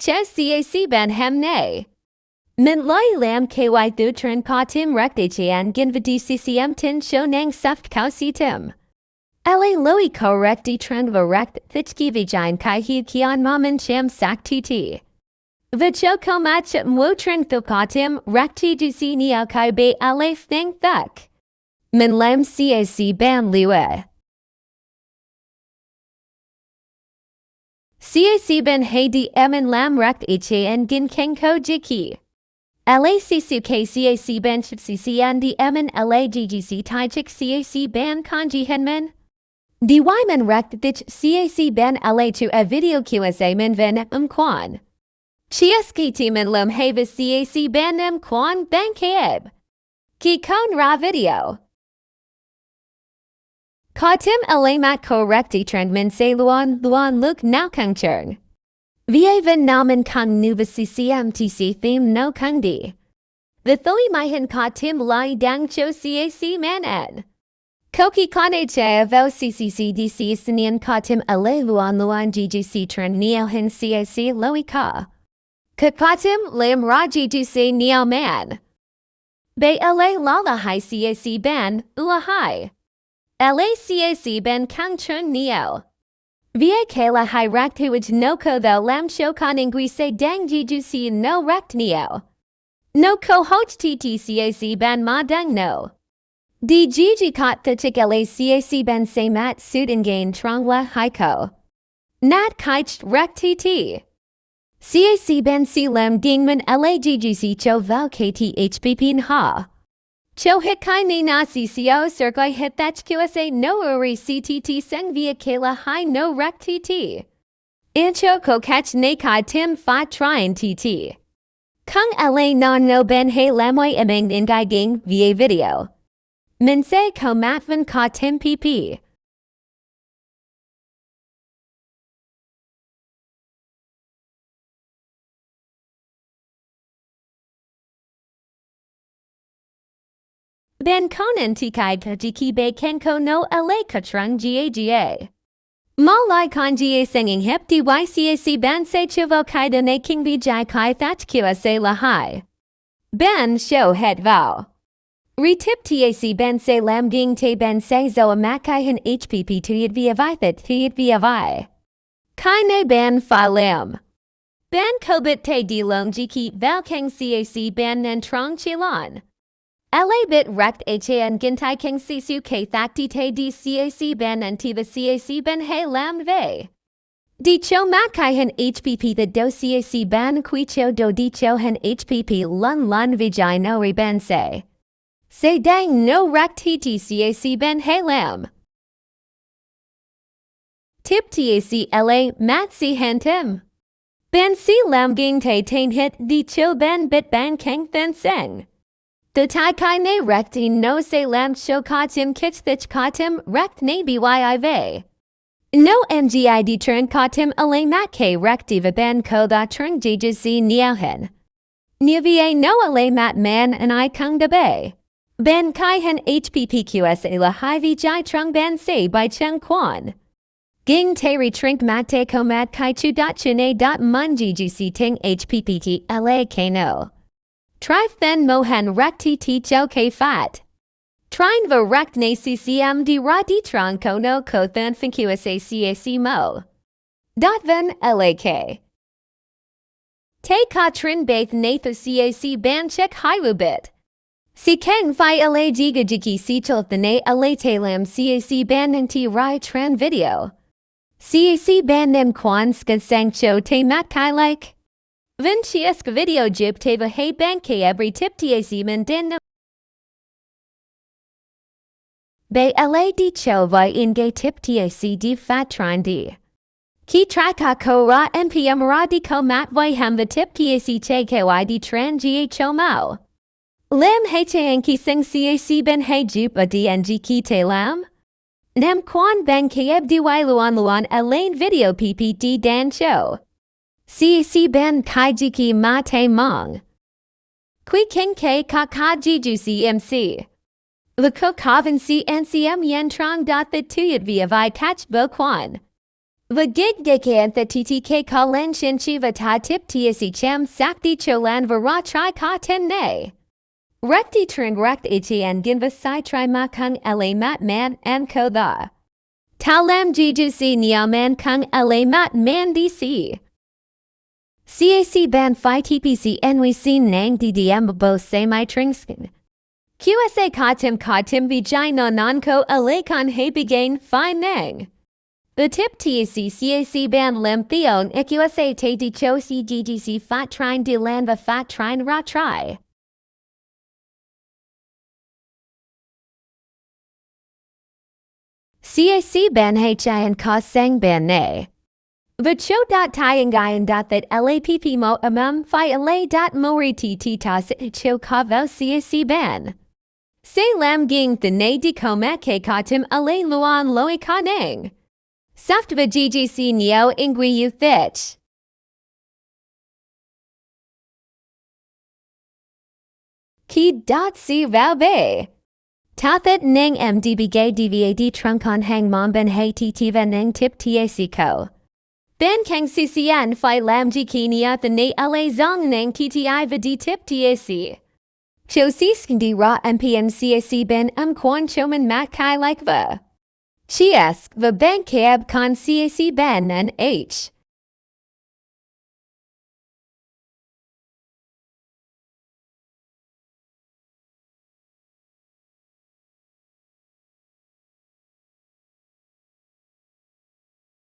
che cac ban hem nay. Min loy lam ky thu tren ka tim rekte chan gin vidi ccm tin show nang saft kao si tim. La loi ko rekti trend va rekt thichki vijine kai hi kian mamin sham sak tt. Vicho ko match mwo trend thu ka tim rekti du si niao kai be la thing thuk. Min lam cac ban liwe. Cac ben hey emin lam rekt en gin ken ko jiki. LACC cac ben cc and emin laggc tai chik cac ban kanji henman. Dy men rekt dich cac ben la to a video qsa min ven kwan. Chieski timin lum havis cac ban kwan ben kaeb. Ki kon ra video. Ka tim mat correcti trend min se luan look now kang churn. Va vin namen kang nuva ccmtc theme no kang di. The thoi mai ka tim lai dang cho cac man en. Koki kane che vo cccdc sinian ka tim luan ggc trend neo hin cac loi ka. Ka tim lim raji du se neo man. Bay lala hai cac ban ula hai. LACAC ben kang chun neo. Va kala hai rakt huij no ko thou lam show kan ingui se dang jiju si no rekt neo. No ko hoch ttcac ban ma dang no. Di gigi kot thichik LACAC ben se mat suit ingain trongla hai ko. Nat kaicht rekt tt. Cac ben si lam dingman laggc cho val kthpp ha. Cho hit kai ni na cco circai hit thatch qsa no uri ctt seng via kala hai no rek tt. Incho ko catch ne kai tim fa trine tt. Kung la non no ben he lamoy emeng ingai ging via video. Min se ko matvan ka tim pp. Ben konan tikai kajiki be kenko no la katrung ga. Ma lai kan ga singing hip dycac ben se chivo kaida ne king bijai kai that qsa la hai. Ben show het vow. Retip tac ben se lam ging te ben se zoa makai hin hpp tuyid via vithit tuyid via vi. Kai ne ben fa lam. Ben kobit te di long jiki val keng cac ben nen trong chilan. La bit rekt han gintai king sisu k thakti te di cac ben and tiva cac ben he lam ve. Di cho makai hen hpp the do cac ban qui cho do di cho hen hpp lun vijay no re ben se. Se dang no rekt cac ben he lam. Tip tac la mat si hen tim. Ben si lam ging te tain hit di cho ben bit ban keng then seng. The tai kai ne rekti no se lam show ka tim kich thich ka tim rekt ne byiv. No ngid turn ka tim mat k rekti va ben ko da turn jjc niahen. Nivia no mat man and I kung da bay. Ben kai hen hppqsa la hai vijai trung ben se by chen quan. Ging te retrink mate ko mat kai chu dot chune dot mun ggc ting hppt la k no. Trife then mohen rekti ti cho ke fat. Trine va rekt ne ccm di ra di tron ko no ko then finqsa cac mo. Dot ven lak. Te ka trin bath natha cac ban check hiwu bit. Si keng fi la jiga jiki si chol the ne la te lam cac ban nen ti rai tran video. Cac ban nem kwan ska sang cho te mat kai like. Vinciesk video jib teva hey banke every tip tac min din no. Bay la di cho vi inge tip tac di fat trine di. Ki traka ko ra mpm ra di ko mat vi hem the tip tac che ky di tran ga cho mo. Lim hey che ki sing cac ben hey jup a dng ki te lam. Nem kwan ben keb di luan elaine video ppt dan cho. Cac ben kaijiki ma te mong. Kui king ke kakaji juicy mc. The cook haven si ncm yen trong dot the tuyat via vi catch bo quan. The gig dekan the TTK kalen shinchiva ta tip tsi cham sakti cholan vara tri ka ten ne. Recti trend rect itian ginva sai tri makung la mat man and ko the. Talam jiju si niaman kung la mat man dc. CAC ban phi TPC NWC nang DDM bo say my tringskin. QSA katim vijay non ko alakon he begain phi nang. The tip TAC CAC ban lim theon EQSA te di cho CGGC fat trine de lan va fat trine ra try. CAC ban HI and cos sang ban ne. The cho dot tyangayan dot that LAPP mo phi LA dot mori TT tas cho kavo CAC ban. Say lam ging the ne di komek ke katim LA luan loi kanang. Saftva GGC neo ingui you thich. Ki dot si vau bay. Tathet ning mdb gay dvad trunkon hang mom ben hay ttva ning tip tac ko. Ben kang ccn phi lam gkinia the na la zong ning tti vd tip tac. Cho siskindi ra mpn cac ben kwan choman mat kai like va. Chiesk the bank cab con cac ben and h.